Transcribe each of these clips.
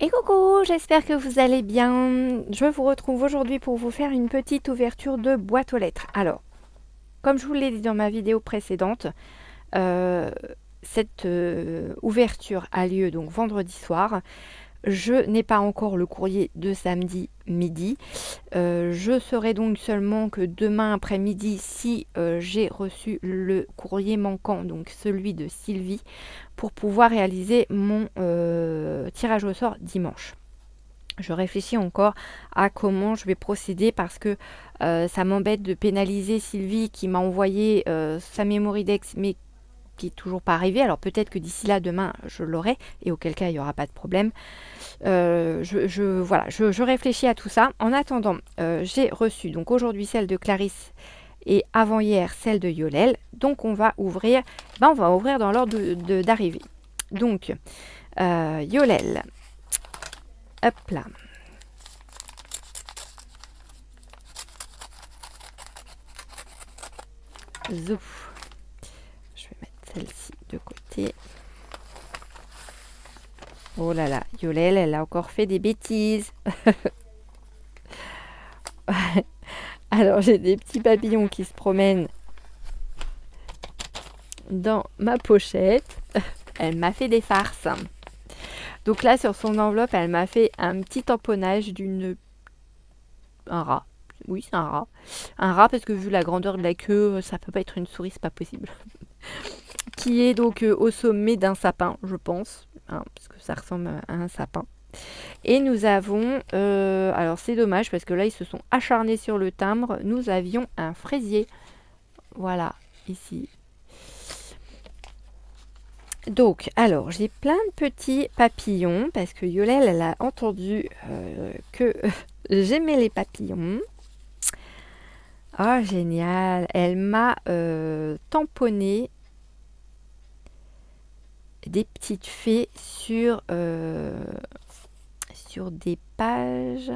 Et coucou, j'espère que vous allez bien. Je vous retrouve aujourd'hui pour vous faire une petite ouverture de boîte aux lettres. Alors, comme je vous l'ai dit dans ma vidéo précédente, euh, cette ouverture a lieu donc vendredi soir. Je n'ai pas encore le courrier de samedi midi. Je saurai donc seulement que demain après-midi si j'ai reçu le courrier manquant, donc celui de Sylvie, pour pouvoir réaliser mon tirage au sort dimanche. Je réfléchis encore à comment je vais procéder parce que ça m'embête de pénaliser Sylvie qui m'a envoyé sa Mémoridex mais qui est toujours pas arrivée. Alors peut-être que d'ici là demain je l'aurai et auquel cas il n'y aura pas de problème. Voilà, je réfléchis à tout ça. En attendant, j'ai reçu donc aujourd'hui celle de Clarisse et avant-hier celle de Yolel. Donc on va ouvrir dans l'ordre d'arrivée. Donc Yolel, hop là. Zouf. Je vais mettre celle-ci de côté. Oh là là, Yolel, elle a encore fait des bêtises. Alors j'ai des petits papillons qui se promènent dans ma pochette. Elle m'a fait des farces. Donc là sur son enveloppe, elle m'a fait un petit tamponnage un rat. Oui, c'est un rat. Un rat parce que vu la grandeur de la queue, ça peut pas être une souris, c'est pas possible. Qui est donc au sommet d'un sapin, je pense, hein, parce que ça ressemble à un sapin. Et nous avons, alors c'est dommage parce que là ils se sont acharnés sur le timbre, nous avions un fraisier, voilà, ici. Donc, alors j'ai plein de petits papillons parce que Yolel, elle a entendu que j'aimais les papillons. Ah, génial, elle m'a tamponné des petites fées sur des pages.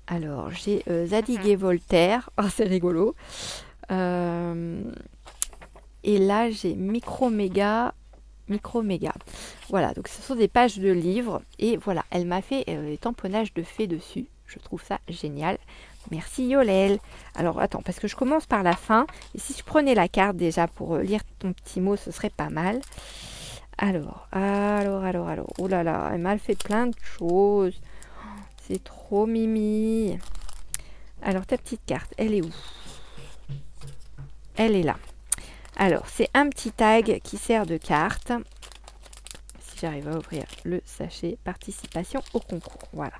Alors, j'ai Zadig et Voltaire. Oh, c'est rigolo. Euh, et là, j'ai Micro-Méga. Micro-Méga. Voilà, donc ce sont des pages de livres. Et voilà, elle m'a fait les tamponnages de fées dessus. Je trouve ça génial. Merci Yolel. Alors, attends, parce que je commence par la fin. Et si je prenais la carte déjà pour lire ton petit mot, ce serait pas mal. Alors. Oh là là, elle m'a fait plein de choses. C'est trop mimi. Alors, ta petite carte, elle est où? Elle est là. Alors, c'est un petit tag qui sert de carte. Si j'arrive à ouvrir le sachet, participation au concours. Voilà.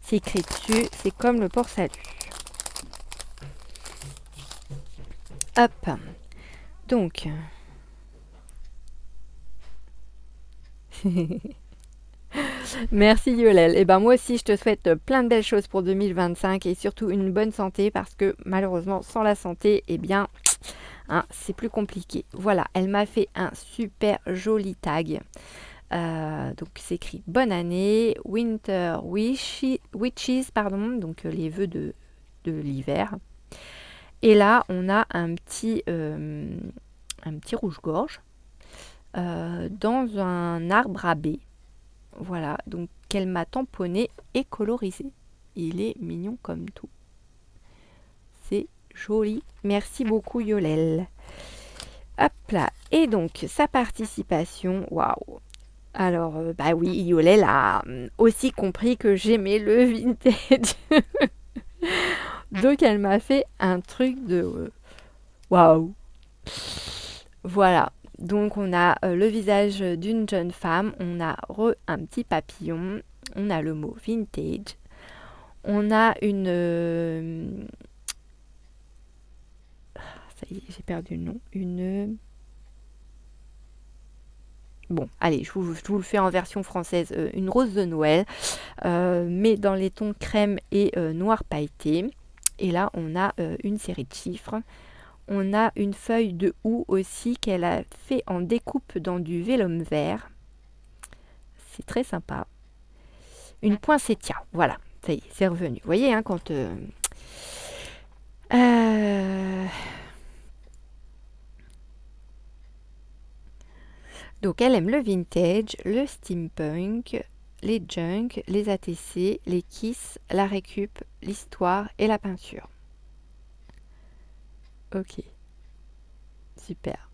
C'est écrit dessus, c'est comme le port-salut. Hop. Donc. Merci Yolel. Et ben moi aussi je te souhaite plein de belles choses pour 2025 et surtout une bonne santé parce que malheureusement sans la santé, eh bien hein, c'est plus compliqué. Voilà, elle m'a fait un super joli tag. Donc c'est écrit bonne année, Witches, pardon, donc les vœux de l'hiver. Et là on a un petit rouge-gorge dans un arbre à baies. Voilà, donc qu'elle m'a tamponné et colorisé. Il est mignon comme tout. C'est joli. Merci beaucoup Yolel. Hop là. Et donc sa participation, waouh. Alors, bah oui, Yolel a aussi compris que j'aimais le vintage. Donc elle m'a fait un truc de waouh. Voilà. Donc on a le visage d'une jeune femme, on a un petit papillon, on a le mot vintage, on a ça y est, j'ai perdu le nom. Bon, allez, je vous le fais en version française. Une rose de Noël, mais dans les tons crème et noir pailleté. Et là, on a une série de chiffres. On a une feuille de houx aussi qu'elle a fait en découpe dans du vélum vert. C'est très sympa. Une poinsettia, voilà. Ça y est, c'est revenu. Vous voyez, hein, quand... Donc elle aime le vintage, le steampunk, les junk, les ATC, les kiss, la récup, l'histoire et la peinture. Ok, super.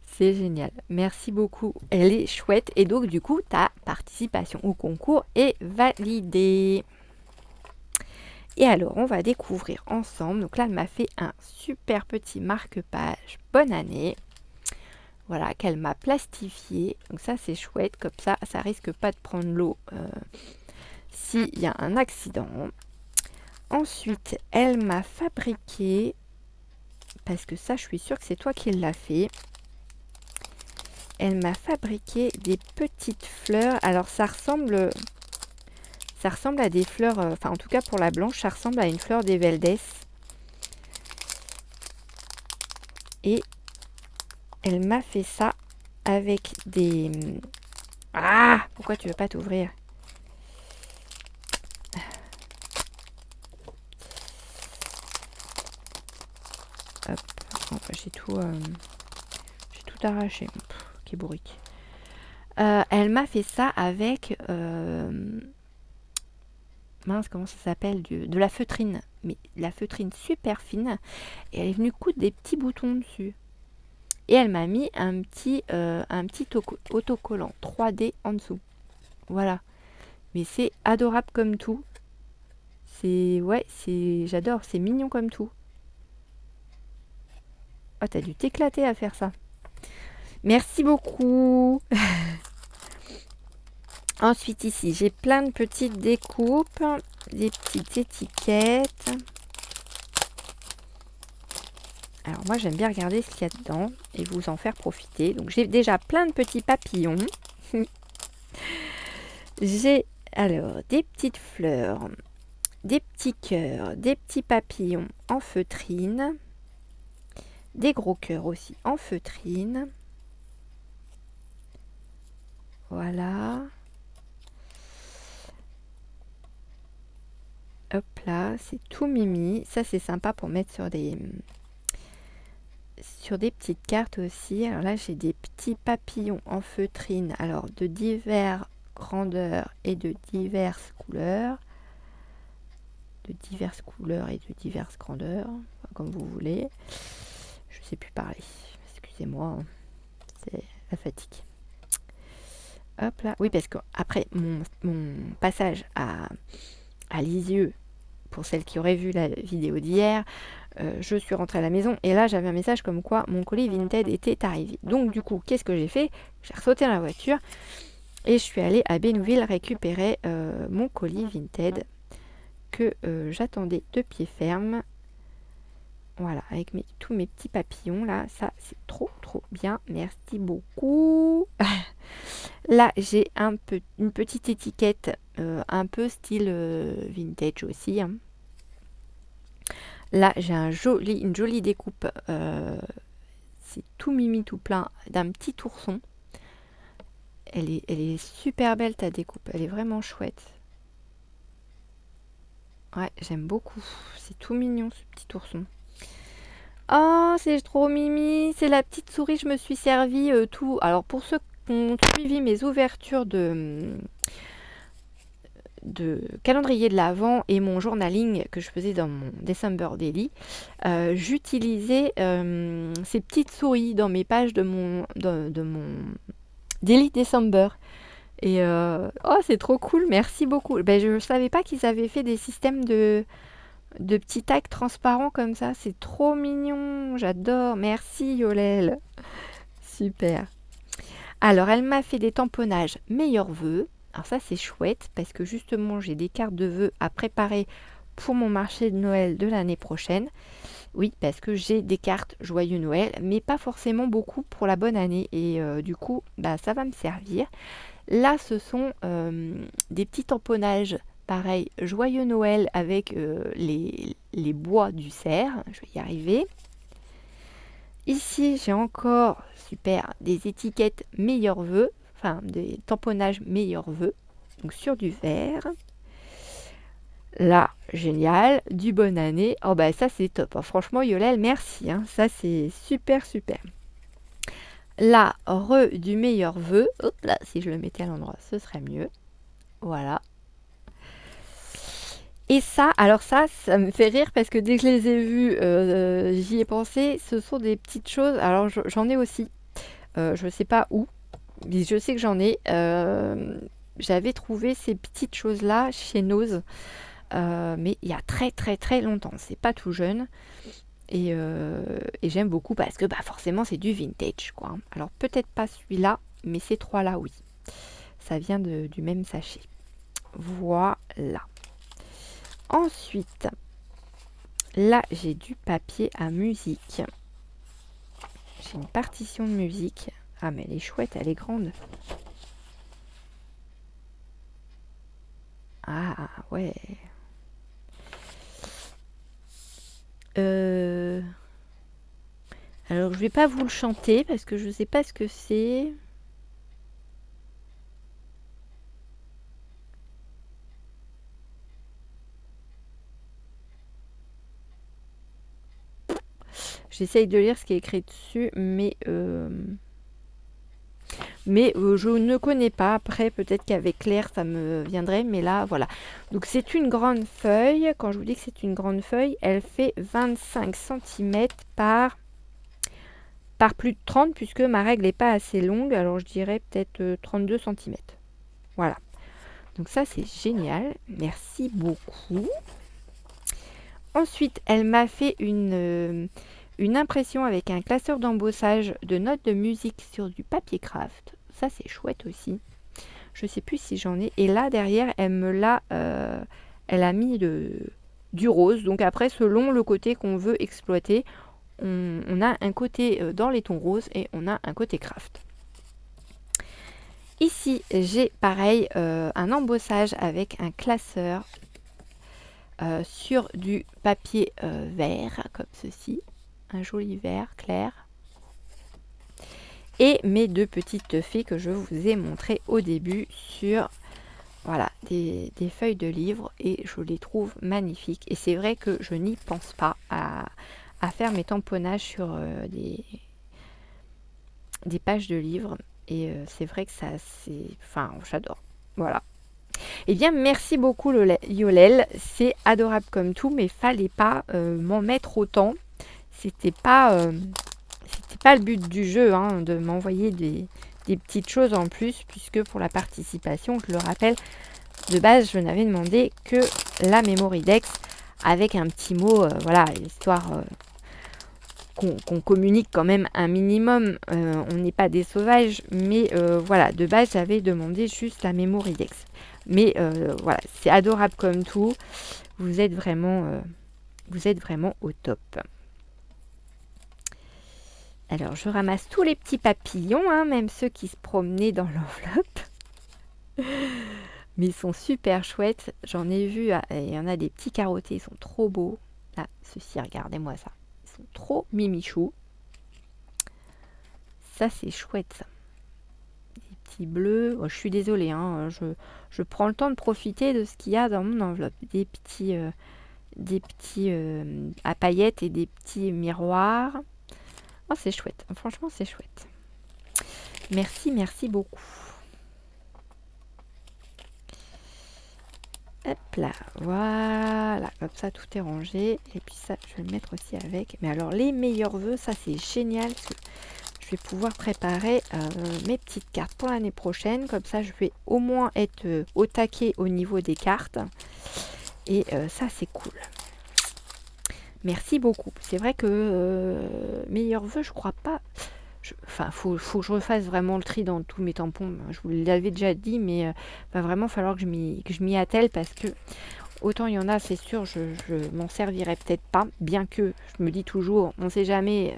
C'est génial. Merci beaucoup. Elle est chouette. Et donc, du coup, ta participation au concours est validée. Et alors, on va découvrir ensemble. Donc là, elle m'a fait un super petit marque-page. Bonne année. Voilà, qu'elle m'a plastifié. Donc ça, c'est chouette. Comme ça risque pas de prendre l'eau s'il y a un accident. Ensuite, elle m'a fabriqué, parce que ça, je suis sûre que c'est toi qui l'as fait. Elle m'a fabriqué des petites fleurs. Alors, ça ressemble à des fleurs, enfin en tout cas pour la blanche, ça ressemble à une fleur des Veldes. Et elle m'a fait ça avec des... Ah! Pourquoi tu veux pas t'ouvrir? Hop, enfin, j'ai tout arraché. Pff, qui bourrique. Elle m'a fait ça avec... mince, comment ça s'appelle? De la feutrine. Mais la feutrine super fine. Et elle est venue coudre des petits boutons dessus. Et elle m'a mis un petit autocollant 3D en dessous. Voilà. Mais c'est adorable comme tout. J'adore. C'est mignon comme tout. Oh, t'as dû t'éclater à faire ça. Merci beaucoup. Ensuite, ici, j'ai plein de petites découpes, des petites étiquettes. Alors, moi, j'aime bien regarder ce qu'il y a dedans et vous en faire profiter. Donc, j'ai déjà plein de petits papillons. J'ai, alors, des petites fleurs, des petits cœurs, des petits papillons en feutrine, des gros cœurs aussi en feutrine. Voilà. Hop là, c'est tout mimi. Ça, c'est sympa pour mettre sur des petites cartes aussi. Alors là, j'ai des petits papillons en feutrine, alors de diverses grandeurs et de diverses couleurs. De diverses couleurs et de diverses grandeurs, enfin, comme vous voulez. Je ne sais plus parler. Excusez-moi, c'est la fatigue. Hop là. Oui, parce qu'après mon passage à Lisieux, pour celles qui auraient vu la vidéo d'hier, je suis rentrée à la maison et là j'avais un message comme quoi mon colis Vinted était arrivé. Donc du coup, qu'est-ce que j'ai fait? J'ai ressauté dans la voiture et je suis allée à Bénouville récupérer mon colis Vinted que j'attendais de pied ferme. Voilà, avec tous mes petits papillons là, ça c'est trop bien, merci beaucoup. Là j'ai une petite étiquette un peu style vintage aussi, hein. Là j'ai une jolie découpe, c'est tout mimi tout plein d'un petit ourson. Elle est super belle ta découpe, elle est vraiment chouette. Ouais, j'aime beaucoup, c'est tout mignon ce petit ourson. Oh, c'est trop mimi, c'est la petite souris, je me suis servi tout. Alors pour ceux qui ont suivi mes ouvertures de calendrier de l'Avent et mon journaling que je faisais dans mon December Daily, j'utilisais ces petites souris dans mes pages de mon Daily December. Et oh, c'est trop cool, merci beaucoup. Ben, je ne savais pas qu'ils avaient fait des systèmes de petits tags transparents comme ça. C'est trop mignon, j'adore. Merci Yolel. Super. Alors, elle m'a fait des tamponnages meilleurs vœux. Alors ça, c'est chouette parce que justement, j'ai des cartes de vœux à préparer pour mon marché de Noël de l'année prochaine. Oui, parce que j'ai des cartes Joyeux Noël, mais pas forcément beaucoup pour la bonne année. Et du coup, bah, ça va me servir. Là, ce sont des petits tamponnages, pareil, Joyeux Noël avec les bois du cerf. Je vais y arriver. Ici, j'ai encore, super, des étiquettes meilleurs vœux, enfin des tamponnages meilleurs vœux, donc sur du verre. Là, génial, du bonne année. Oh bah ça c'est top, hein. Franchement Yolel, merci, hein. Ça c'est super. la re du meilleur vœu. Hop là, si je le mettais à l'endroit, ce serait mieux. Voilà. Et ça, alors ça me fait rire parce que dès que je les ai vus, j'y ai pensé. Ce sont des petites choses. Alors j'en ai aussi. Je sais pas où, mais je sais que j'en ai. J'avais trouvé ces petites choses-là chez Nose, mais il y a très très très longtemps. C'est pas tout jeune. Et j'aime beaucoup parce que bah, forcément c'est du vintage quoi. Alors peut-être pas celui-là, mais ces trois-là oui. Ça vient du même sachet. Voilà. Ensuite, là j'ai du papier à musique. J'ai une partition de musique. Ah mais elle est chouette, elle est grande. Ah ouais. Alors je vais pas vous le chanter parce que je sais pas ce que c'est. J'essaye de lire ce qui est écrit dessus, mais je ne connais pas. Après, peut-être qu'avec l'air, ça me viendrait. Mais là, voilà. Donc, c'est une grande feuille. Quand je vous dis que c'est une grande feuille, elle fait 25 cm par plus de 30, puisque ma règle n'est pas assez longue. Alors, je dirais peut-être 32 cm. Voilà. Donc, ça, c'est génial. Merci beaucoup. Ensuite, elle m'a fait une impression avec un classeur d'embossage de notes de musique sur du papier craft. Ça, c'est chouette aussi. Je sais plus si j'en ai. Et là, derrière, elle a mis du rose. Donc après, selon le côté qu'on veut exploiter, on a un côté dans les tons roses et on a un côté craft. Ici, j'ai pareil un embossage avec un classeur sur du papier vert, comme ceci. Un joli vert clair. Et mes deux petites fées que je vous ai montrées au début sur voilà, des feuilles de livres. Et je les trouve magnifiques. Et c'est vrai que je n'y pense pas à faire mes tamponnages sur des pages de livres. Et c'est vrai que ça, c'est... Enfin, j'adore. Voilà. Eh bien, merci beaucoup Yolel. C'est adorable comme tout, mais fallait pas m'en mettre autant. C'était pas le but du jeu hein, de m'envoyer des petites choses en plus, puisque pour la participation, je le rappelle, de base, je n'avais demandé que la Mémoridex avec un petit mot, voilà, histoire qu'on communique quand même un minimum. On n'est pas des sauvages, mais voilà, de base, j'avais demandé juste la Mémoridex. Mais voilà, c'est adorable comme tout. Vous êtes vraiment au top. Alors, je ramasse tous les petits papillons, hein, même ceux qui se promenaient dans l'enveloppe. Mais ils sont super chouettes. J'en ai vu, il y en a des petits carottés, ils sont trop beaux. Là, ceux-ci, regardez-moi ça. Ils sont trop mimichous. Ça, c'est chouette, ça. Des petits bleus. Oh, je suis désolée, hein, je prends le temps de profiter de ce qu'il y a dans mon enveloppe. Des petits à paillettes et des petits miroirs. Oh, c'est chouette. Franchement, c'est chouette. Merci, merci beaucoup. Hop là, voilà. Comme ça, tout est rangé. Et puis ça, je vais le mettre aussi avec. Mais alors, les meilleurs vœux, ça, c'est génial. Parce que je vais pouvoir préparer mes petites cartes pour l'année prochaine. Comme ça, je vais au moins être au taquet au niveau des cartes. Et ça, c'est cool. Merci beaucoup. C'est vrai que meilleurs vœux, je crois pas. Enfin, faut que je refasse vraiment le tri dans tous mes tampons. Je vous l'avais déjà dit, mais va vraiment falloir que je m'y attelle parce que autant il y en a, c'est sûr, je m'en servirai peut-être pas. Bien que je me dis toujours, on sait jamais.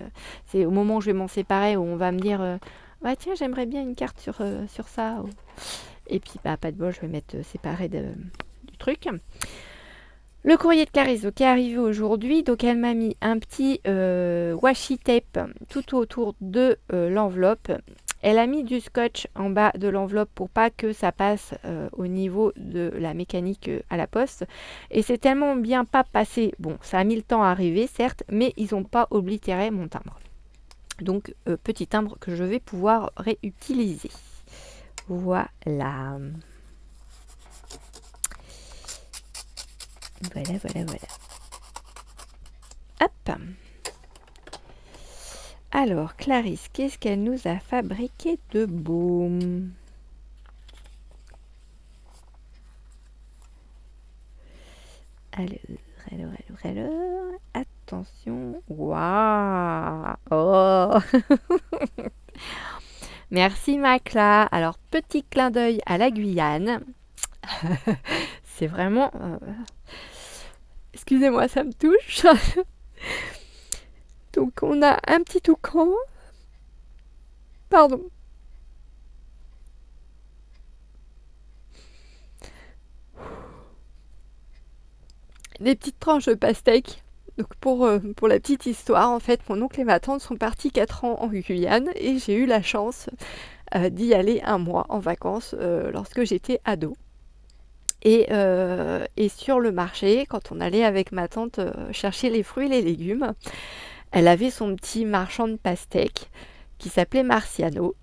C'est au moment où je vais m'en séparer où on va me dire, ouais tiens, j'aimerais bien une carte sur ça. Et puis bah pas de bol, je vais mettre séparé du truc. Le courrier de Cariso qui est arrivé aujourd'hui, donc elle m'a mis un petit washi tape tout autour de l'enveloppe. Elle a mis du scotch en bas de l'enveloppe pour pas que ça passe au niveau de la mécanique à la poste. Et c'est tellement bien pas passé. Bon, ça a mis le temps à arriver, certes, mais ils n'ont pas oblitéré mon timbre. Donc, petit timbre que je vais pouvoir réutiliser. Voilà. Voilà. Hop. Alors, Clarisse, qu'est-ce qu'elle nous a fabriqué de beau? Alors. Attention. Waouh! Oh! Merci Macla. Alors, petit clin d'œil à la Guyane. C'est vraiment... Excusez-moi, ça me touche. Donc, on a un petit toucan. Pardon. Des petites tranches de pastèque. Donc pour la petite histoire, en fait, mon oncle et ma tante sont partis 4 ans en Guyane et j'ai eu la chance d'y aller un mois en vacances lorsque j'étais ado. Et sur le marché, quand on allait avec ma tante chercher les fruits et les légumes, elle avait son petit marchand de pastèques qui s'appelait Marciano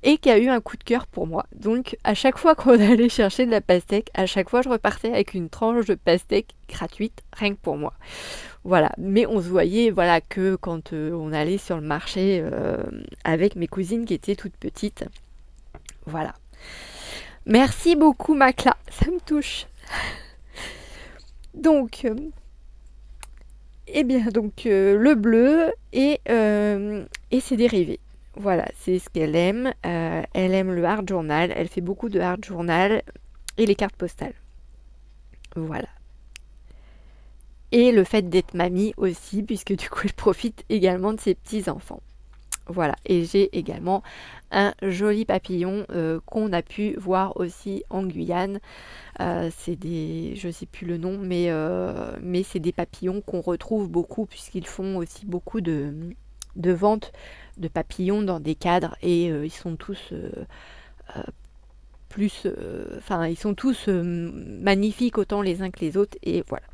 et qui a eu un coup de cœur pour moi. Donc à chaque fois qu'on allait chercher de la pastèque, à chaque fois je repartais avec une tranche de pastèque gratuite, rien que pour moi. Voilà, mais on se voyait voilà, que quand on allait sur le marché avec mes cousines qui étaient toutes petites. Voilà. Merci beaucoup Macla, ça me touche. Donc, le bleu et ses dérivés. Voilà, c'est ce qu'elle aime. Elle aime le art journal, elle fait beaucoup de art journal et les cartes postales. Voilà. Et le fait d'être mamie aussi, puisque du coup elle profite également de ses petits-enfants. Voilà, et j'ai également un joli papillon qu'on a pu voir aussi en Guyane. C'est des, je sais plus le nom, mais c'est des papillons qu'on retrouve beaucoup puisqu'ils font aussi beaucoup de ventes de papillons dans des cadres et ils sont tous ils sont tous magnifiques autant les uns que les autres et voilà.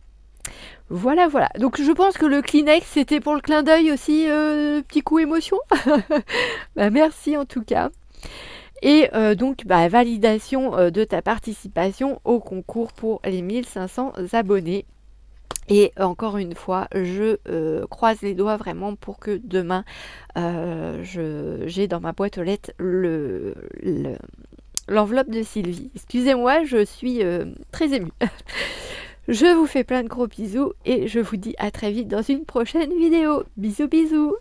Voilà. Donc je pense que le Kleenex, c'était pour le clin d'œil aussi, petit coup émotion. Bah, merci en tout cas. Et validation de ta participation au concours pour les 1500 abonnés. Et encore une fois, je croise les doigts vraiment pour que demain, j'ai dans ma boîte aux lettres l'enveloppe de Sylvie. Excusez-moi, je suis très émue. Je vous fais plein de gros bisous et je vous dis à très vite dans une prochaine vidéo. Bisous bisous.